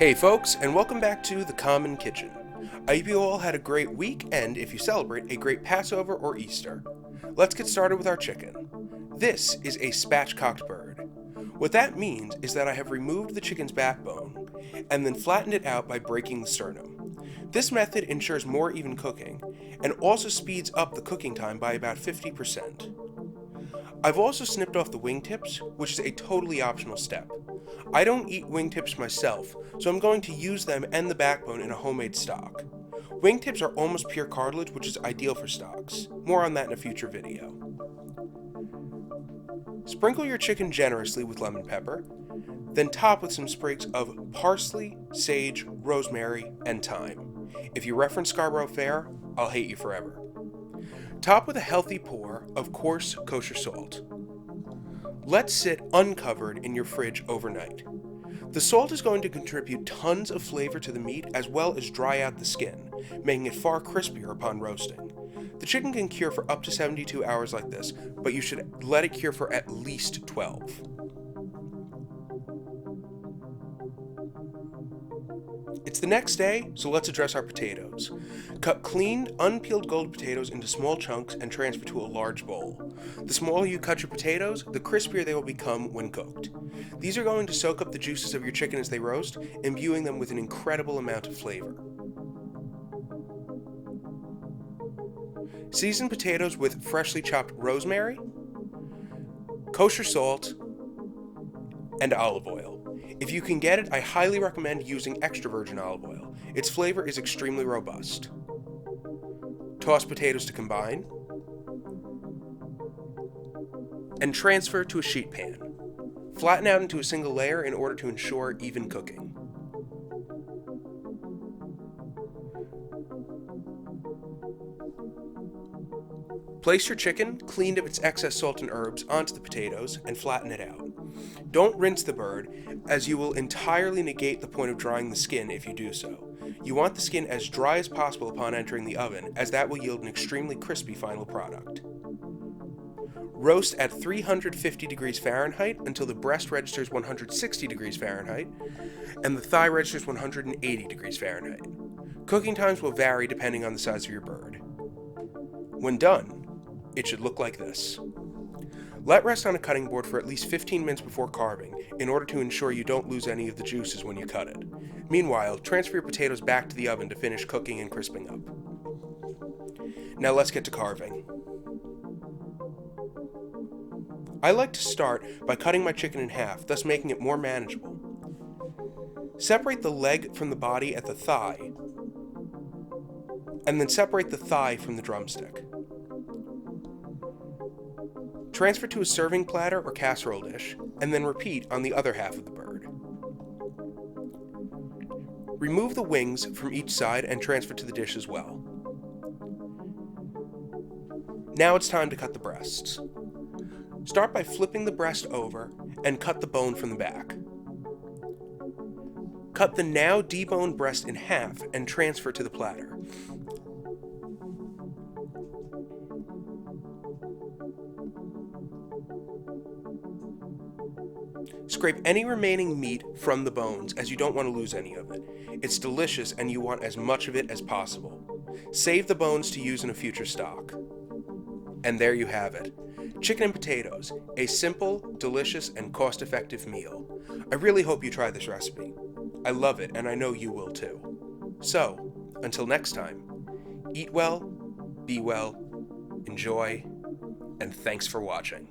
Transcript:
Hey folks, and welcome back to The Common Kitchen. I hope you all had a great week and, if you celebrate, a great Passover or Easter. Let's get started with our chicken. This is a spatchcocked bird. What that means is that I have removed the chicken's backbone and then flattened it out by breaking the sternum. This method ensures more even cooking and also speeds up the cooking time by about 50%. I've also snipped off the wingtips, which is a totally optional step. I don't eat wingtips myself, so I'm going to use them and the backbone in a homemade stock. Wingtips are almost pure cartilage, which is ideal for stocks. More on that in a future video. Sprinkle your chicken generously with lemon pepper, then top with some sprigs of parsley, sage, rosemary, and thyme. If you reference Scarborough Fair, I'll hate you forever. Top with a healthy pour of coarse kosher salt. Let sit uncovered in your fridge overnight. The salt is going to contribute tons of flavor to the meat as well as dry out the skin, making it far crispier upon roasting. The chicken can cure for up to 72 hours like this, but you should let it cure for at least 12. It's the next day, so let's address our potatoes. Cut cleaned, unpeeled gold potatoes into small chunks and transfer to a large bowl. The smaller you cut your potatoes, the crispier they will become when cooked. These are going to soak up the juices of your chicken as they roast, imbuing them with an incredible amount of flavor. Season potatoes with freshly chopped rosemary, kosher salt, and olive oil. If you can get it, I highly recommend using extra virgin olive oil. Its flavor is extremely robust. Toss potatoes to combine, and transfer to a sheet pan. Flatten out into a single layer in order to ensure even cooking. Place your chicken, cleaned of its excess salt and herbs, onto the potatoes and flatten it out. Don't rinse the bird, as you will entirely negate the point of drying the skin if you do so. You want the skin as dry as possible upon entering the oven, as that will yield an extremely crispy final product. Roast at 350 degrees Fahrenheit until the breast registers 160 degrees Fahrenheit and the thigh registers 180 degrees Fahrenheit. Cooking times will vary depending on the size of your bird. When done, it should look like this. Let rest on a cutting board for at least 15 minutes before carving in order to ensure you don't lose any of the juices when you cut it. Meanwhile, transfer your potatoes back to the oven to finish cooking and crisping up. Now let's get to carving. I like to start by cutting my chicken in half, thus making it more manageable. Separate the leg from the body at the thigh, and then separate the thigh from the drumstick. Transfer to a serving platter or casserole dish, and then repeat on the other half of the bird. Remove the wings from each side and transfer to the dish as well. Now it's time to cut the breasts. Start by flipping the breast over and cut the bone from the back. Cut the now deboned breast in half and transfer to the platter. Scrape any remaining meat from the bones, as you don't want to lose any of it. It's delicious and you want as much of it as possible. Save the bones to use in a future stock. And there you have it. Chicken and potatoes, a simple, delicious, and cost-effective meal. I really hope you try this recipe. I love it, and I know you will too. So, until next time, eat well, be well, enjoy, and thanks for watching.